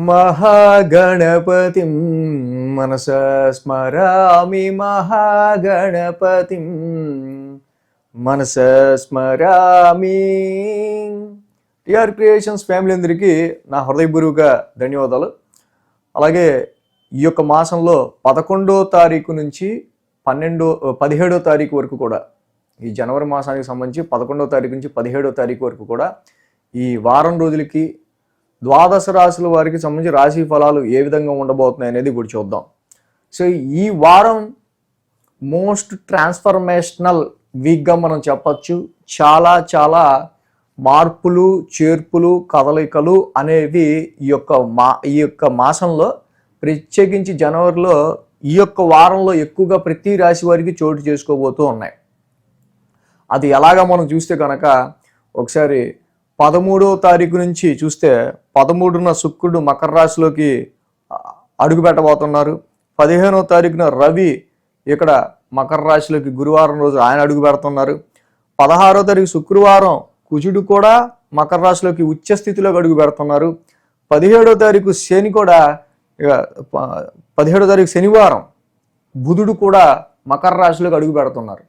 మహాగణపతిం మనసా స్మరామి మహాగణపతిం మనసా స్మరామి. TR creations family అందరికీ నా హృదయపూర్వక ధన్యవాదాలు. అలాగే ఈ యొక్క మాసంలో 11వ తారీఖు నుంచి 17వ తారీఖు వరకు కూడా, ఈ జనవరి మాసానికి సంబంధించి 11వ తారీఖు నుంచి 17వ తారీఖు వరకు కూడా ఈ వారం రోజులకి ద్వాదశ రాశుల వారికి సంబంధించి రాశి ఫలాలు ఏ విధంగా ఉండబోతున్నాయి అనేది ఇప్పుడు చూద్దాం. సో ఈ వారం మోస్ట్ ట్రాన్స్ఫర్మేషనల్ వీక్గా మనం చెప్పచ్చు. చాలా చాలా మార్పులు, చేర్పులు, కదలికలు అనేవి ఈ యొక్క మాసంలో, ప్రత్యేకించి జనవరిలో ఈ యొక్క వారంలో ఎక్కువగా ప్రతి రాశి వారికి చోటు చేసుకోబోతూ ఉన్నాయి. అది ఎలాగా మనం చూస్తే కనుక ఒకసారి 13వ తారీఖు నుంచి చూస్తే 13న శుక్రుడు మకర రాశిలోకి అడుగు పెట్టబోతున్నారు. 15వ తారీఖున రవి ఇక్కడ మకర రాశిలోకి గురువారం రోజు ఆయన అడుగు పెడుతున్నారు. 16వ తారీఖు శుక్రవారం కుజుడు కూడా మకర రాశిలోకి ఉచ్చ స్థితిలోకి అడుగు పెడుతున్నారు. 17వ తారీఖు శని కూడా 17వ తారీఖు శనివారం బుధుడు కూడా మకర రాశిలోకి అడుగు పెడుతున్నారు.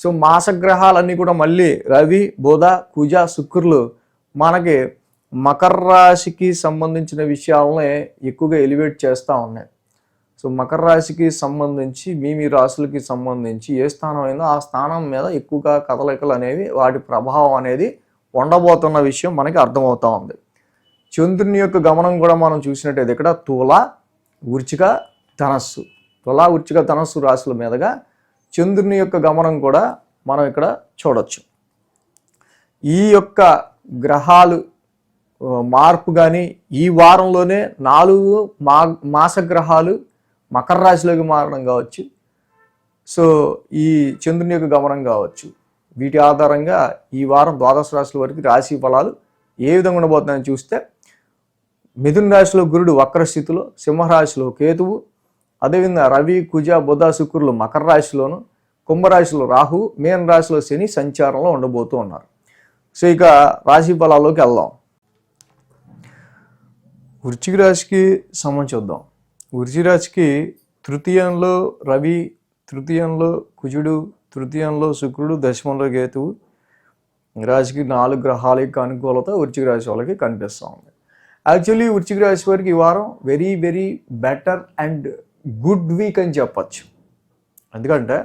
సో మాసగ్రహాలన్నీ కూడా మళ్ళీ రవి, బుధ, కుజ, శుక్రులు మనకి మకర రాశికి సంబంధించిన విషయాలనే ఎక్కువగా ఎలివేట్ చేస్తూ ఉన్నాయి. సో మకర రాశికి సంబంధించి మీ రాశులకి సంబంధించి ఏ స్థానం అయిందో ఆ స్థానం మీద ఎక్కువగా కదలికలు అనేవి, వాటి ప్రభావం అనేది ఉండబోతున్న విషయం మనకి అర్థమవుతూ ఉంది. చంద్రుని యొక్క గమనం కూడా మనం చూసినట్టయితే ఇక్కడ తుల, వృశ్చిక, ధనస్సు, తుల, వృశ్చిక, ధనస్సు రాశుల మీదుగా చంద్రుని యొక్క గమనం కూడా మనం ఇక్కడ చూడొచ్చు. ఈ యొక్క గ్రహాలు మార్పు కానీ ఈ వారంలోనే 4 మాసగ్రహాలు మకర రాశిలోకి మారడం కావచ్చు. సో ఈ చంద్రుని యొక్క గమనం కావచ్చు. వీటి ఆధారంగా ఈ వారం ద్వాదశ రాశుల వరకు రాశి ఫలాలు ఏ విధంగా ఉండబోతున్నాయని చూస్తే, మిథున రాశిలో గురుడు వక్రస్థితిలో, సింహరాశిలో కేతువు, అదేవిధంగా రవి, కుజ, బుధ, శుక్రులు మకర రాశిలోను, కుంభరాశిలో రాహు, మీన రాశిలో శని సంచారంలో ఉండబోతూ ఉన్నారు. సో ఇక రాశి ఫలాల్లోకి వెళ్దాం. వృశ్చిక రాశికి సంబంధించి వద్దాం. వృశ్చిక రాశికి తృతీయంలో రవి, తృతీయంలో కుజుడు, తృతీయంలో శుక్రుడు, దశమంలో కేతువు, రాశికి 4 గ్రహాల యొక్క అనుకూలత వృశ్చిక రాశి వాళ్ళకి కనిపిస్తూ ఉంది. యాక్చువల్లీ వృశ్చిక రాశి వారికి ఈ వారం very very better and good week అని చెప్పచ్చు. ఎందుకంటే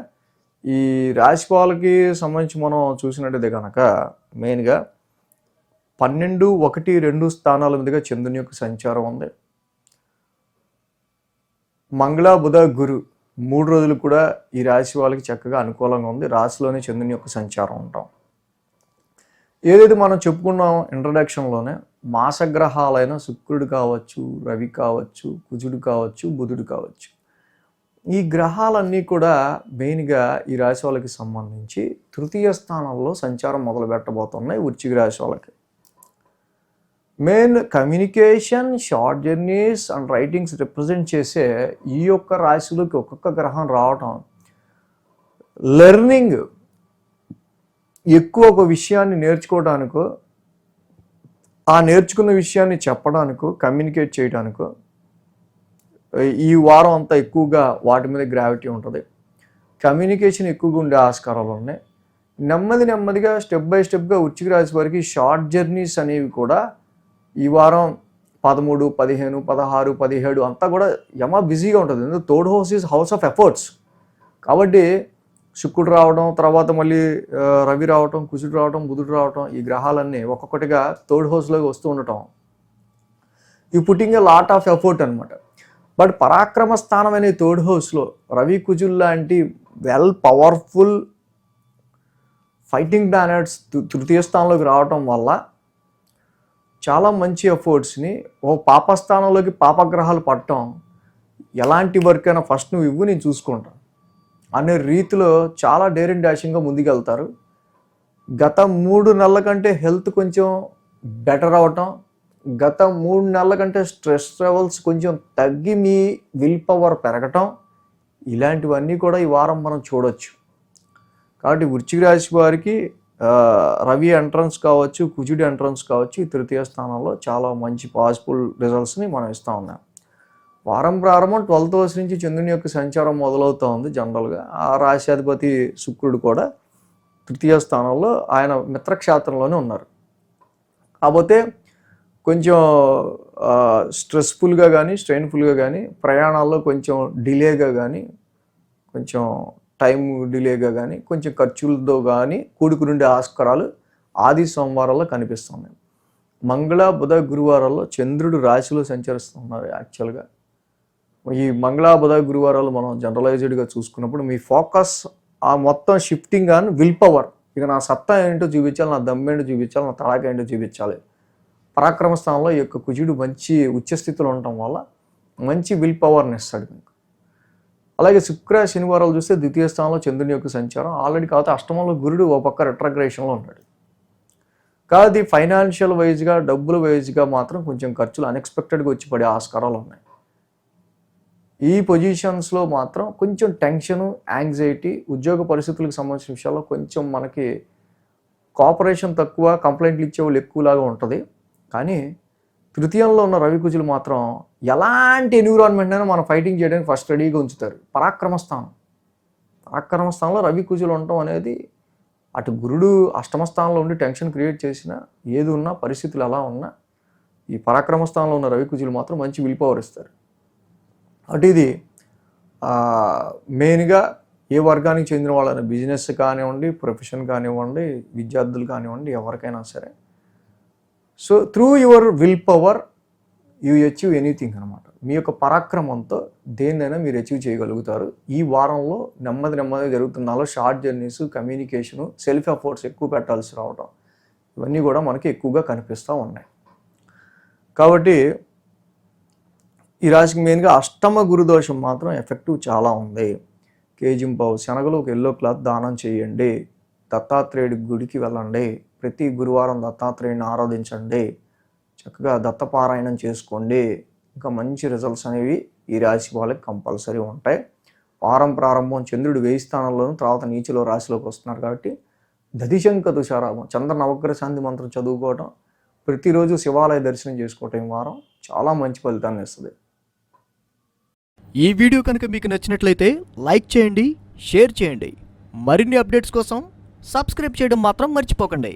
ఈ రాశి వాళ్ళకి సంబంధించి మనం చూసినట్టయితే కనుక మెయిన్గా 12, 1, 2 స్థానాల మీదుగా చంద్రుని యొక్క సంచారం ఉంది. మంగళ, బుధ, గురు 3 రోజులు కూడా ఈ రాశి వాళ్ళకి చక్కగా అనుకూలంగా ఉంది. రాశిలోనే చంద్రుని యొక్క సంచారం ఉంటాం. ఏదైతే మనం చెప్పుకున్నాం ఇంట్రడక్షన్లోనే, మాసగ్రహాలైన శుక్రుడు కావచ్చు, రవి కావచ్చు, కుజుడు కావచ్చు, బుధుడు కావచ్చు, ఈ గ్రహాలన్నీ కూడా మెయిన్గా ఈ రాశి వాళ్ళకి సంబంధించి తృతీయ స్థానంలో సంచారం మొదలు పెట్టబోతున్నాయి. వృశ్చిక రాశి వాళ్ళకి main communication, short journeys and writings represent చేసే ఈ యొక్క రాశిలోకి ఒక్కొక్క గ్రహం రావటం, లెర్నింగ్ ఎక్కువ ఒక విషయాన్ని నేర్చుకోవడానికో, ఆ నేర్చుకున్న విషయాన్ని చెప్పడానికో, కమ్యూనికేట్ చేయడానికో ఈ వారం అంతా ఎక్కువగా వాటి మీద గ్రావిటీ ఉంటుంది. కమ్యూనికేషన్ ఎక్కువగా ఉండే ఆస్కారాలు ఉన్నాయి. నెమ్మదిగా స్టెప్ బై స్టెప్గా వృశ్చిక రాశి వారికి షార్ట్ జర్నీస్ అనేవి కూడా ఈ వారం 13, 15, 16, 17 అంతా కూడా బిజీగా ఉంటుంది. ఎందుకంటే third house is house of efforts. కాబట్టి శుక్రుడు రావడం, తర్వాత మళ్ళీ రవి రావటం, కుజుడు రావటం, బుధుడు రావటం, ఈ గ్రహాలన్నీ ఒక్కొక్కటిగా థర్డ్ హౌస్లోకి వస్తూ ఉండటం, ఈ putting a lot of effort అనమాట. బట్ పరాక్రమ స్థానం అనే థర్డ్ హౌస్లో రవి, కుజుల్ లాంటి వెల్ పవర్ఫుల్ ఫైటింగ్ ప్లానెట్స్ తృతీయ స్థానంలోకి రావటం వల్ల చాలా మంచి ఎఫర్ట్స్ని, పాపస్థానంలోకి పాపగ్రహాలు పట్టడం, ఎలాంటి వర్క్ అయినా ఫస్ట్ నువ్వు ఇవ్వు, నేను చూసుకుంటాను అనే రీతిలో చాలా డేరింగ్ డాషింగ్గా ముందుకెళ్తారు. గత 3 నెలల కంటే హెల్త్ కొంచెం బెటర్ అవటం, గత 3 నెలల కంటే స్ట్రెస్ లెవెల్స్ కొంచెం తగ్గి మీ విల్ పవర్ పెరగటం, ఇలాంటివన్నీ కూడా ఈ వారం మనం చూడొచ్చు. కాబట్టి వృశ్చిక రాశి వారికి రవి ఎంట్రన్స్ కావచ్చు, కుజుడి ఎంట్రన్స్ కావచ్చు, ఈ తృతీయ స్థానంలో చాలా మంచి పాజిబుల్ రిజల్ట్స్ని మనం ఇస్తూ ఉన్నాం. వారం ప్రారంభం 12th హౌస్ నుంచి చంద్రుని యొక్క సంచారం మొదలవుతూ ఉంది. జనరల్గా ఆ రాశ్యాధిపతి శుక్రుడు కూడా తృతీయ స్థానంలో ఆయన మిత్రక్షేత్రంలోనే ఉన్నారు. కాకపోతే కొంచెం స్ట్రెస్ఫుల్గా కానీ స్ట్రెయిన్ఫుల్గా కానీ ప్రయాణాల్లో కొంచెం డిలేగా కానీ కొంచెం టైం డిలేగా కానీ కొంచెం ఖర్చులతో కానీ కూడుకునుండే ఆస్కారాలు ఆది సోమవారాల్లో కనిపిస్తున్నాయి. మంగళ బుధ గురువారాల్లో చంద్రుడు రాశిలో సంచరిస్తున్నారు. యాక్చువల్గా ఈ మంగళ బుధ గురువారాలు మనం జనరలైజ్డ్గా చూసుకున్నప్పుడు మీ ఫోకస్ ఆ మొత్తం షిఫ్టింగ్ ఆన్ విల్ పవర్. ఇక నా సత్తా ఏంటో చూపించాలి, నా దమ్మేంటో చూపించాలి, నా తడాక ఏంటో చూపించాలి. పరాక్రమ స్థానంలో ఈ యొక్క కుజుడు మంచి ఉచ్చస్థితిలో ఉండటం వల్ల మంచి విల్ పవర్ని ఇస్తాడు మీకు. అలాగే శుక్ర శనివారాలు చూస్తే ద్వితీయ స్థానంలో చంద్రుని యొక్క సంచారం ఆల్రెడీ. కాకపోతే అష్టమంలో గురుడు ఒక పక్క రెట్రగ్రేషన్లో ఉన్నాడు. కాదు ఫైనాన్షియల్ వైజ్గా డబ్బుల వైజ్గా మాత్రం కొంచెం ఖర్చులు అన్ఎక్స్పెక్టెడ్గా వచ్చి పడే ఆస్కారాలు ఉన్నాయి. ఈ పొజిషన్స్లో మాత్రం కొంచెం టెన్షను, యాంగ్జైటీ, ఉద్యోగ పరిస్థితులకు సంబంధించిన విషయాల్లో కొంచెం మనకి కోఆపరేషన్ తక్కువ, కంప్లైంట్లు ఇచ్చేవాళ్ళు ఎక్కువలాగా ఉంటుంది. కానీ తృతీయంలో ఉన్న రవి కుజులు మాత్రం ఎలాంటి ఎన్విరాన్మెంట్ అయినా మనం ఫైటింగ్ చేయడానికి ఫస్ట్ రెడీగా ఉంచుతారు. పరాక్రమ స్థానంలో రవి కుజులు ఉండటం అనేది అటు గురుడు అష్టమ స్థానంలో ఉండి టెన్షన్ క్రియేట్ చేసినా, ఏది ఉన్నా పరిస్థితులు ఎలా ఉన్నా ఈ పరాక్రమ స్థానంలో ఉన్న రవి కుజులు మాత్రం మంచి విల్ పవర్ ఇస్తారు. అటు ఇది మెయిన్గా ఏ వర్గానికి చెందిన వాళ్ళని బిజినెస్ కానివ్వండి, ప్రొఫెషన్ కానివ్వండి, విద్యార్థులు కానివ్వండి, ఎవరికైనా సరే. So through your will power you achieve anything అనమాట. మీ యొక్క పరాక్రమంతో దేన్నైనా మీరు అచీవ్ చేయగలుగుతారు. ఈ వారంలో నెమ్మదిగా జరుగుతున్న short journeys, communication, self efforts ఎక్కువ పెట్టాల్సి రావడం, ఇవన్నీ కూడా మనకి ఎక్కువగా కనిపిస్తూ ఉన్నాయి. కాబట్టి ఈ రాశికి మెయిన్గా అష్టమ గురుదోషం మాత్రం ఎఫెక్టివ్ చాలా ఉంది. కేజింపావు శనగలు ఒక ఎల్లో క్లాత్ దానం చేయండి. దత్తాత్రేయుడి గుడికి వెళ్ళండి. ప్రతి గురువారం దత్తాత్రేయుడిని ఆరాధించండి. చక్కగా దత్తపారాయణం చేసుకోండి. ఇంకా మంచి రిజల్ట్స్ అనేవి ఈ రాశి వాళ్ళకి కంపల్సరీ ఉంటాయి. వారం ప్రారంభం చంద్రుడు 1000 స్థానంలోనూ, తర్వాత నీచలో రాశిలోకి వస్తున్నారు. కాబట్టి దధిశంక తుషారామం చంద్ర నవగ్రహ శాంతి మంత్రం చదువుకోవటం, ప్రతిరోజు శివాలయ దర్శనం చేసుకోవటం ఈ వారం చాలా మంచి ఫలితాన్ని ఇస్తుంది. ఈ వీడియో కనుక మీకు నచ్చినట్లయితే లైక్ చేయండి, షేర్ చేయండి. మరిన్ని అప్డేట్స్ కోసం సబ్స్క్రైబ్ చేయడం మాత్రం మర్చిపోకండి.